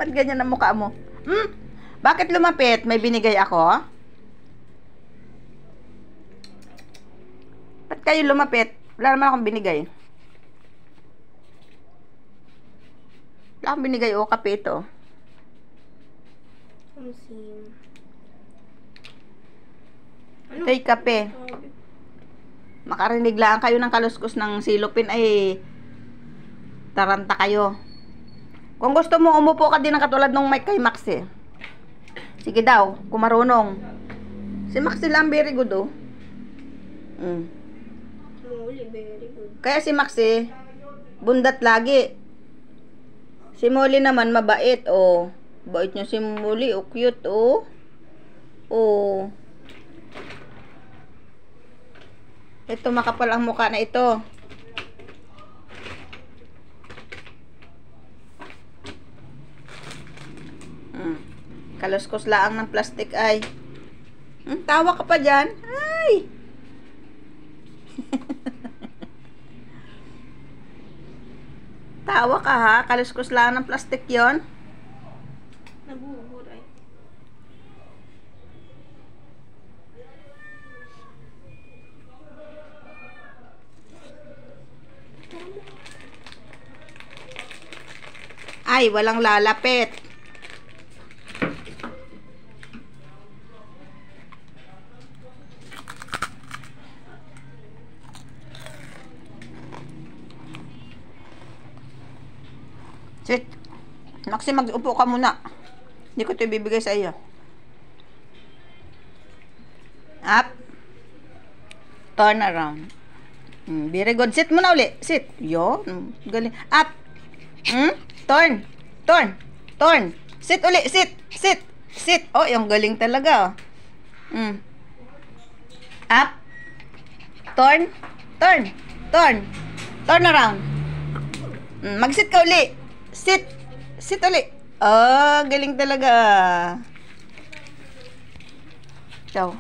Ba't ganyan ang mukha mo? Bakit lumapit? May binigay ako? Ba't kayo lumapit? Wala naman akong binigay. Wala akong binigay. O, kape ito. Ito'y kape. Makarinig lang kayo ng kaluskos ng silupin ay taranta kayo. Kung gusto mo, umupo ka din ng katulad nung may kay Max eh. Sige daw, kung marunong. Si Max lang very good oh. Very good. Kaya si Max eh, bundat lagi. Si Molly naman mabait oh. Bait niya si Molly oh, cute oh. Oh. Ito makapal ang mukha na ito. Kaluskos laang ng plastic ay. Tawa ka pa dyan. Ay! Tawa ka ha. Kaluskos laang ng plastic yon. Nabuburay. Ay, walang lalapit. Sit. Maxi, mag-upo ka muna. Hindi ko ito ibibigay sa iyo. Up. Turn around. Very good. Sit muna uli. Sit. Yun. Galing. Up. Turn. Turn. Turn. Sit uli. Sit. Sit. Sit. Oh, yung galing talaga. Up. Turn. Turn. Turn. Turn around. Mag-sit ka uli. Sit. Sit uli. Oh, galing talaga. Ikaw.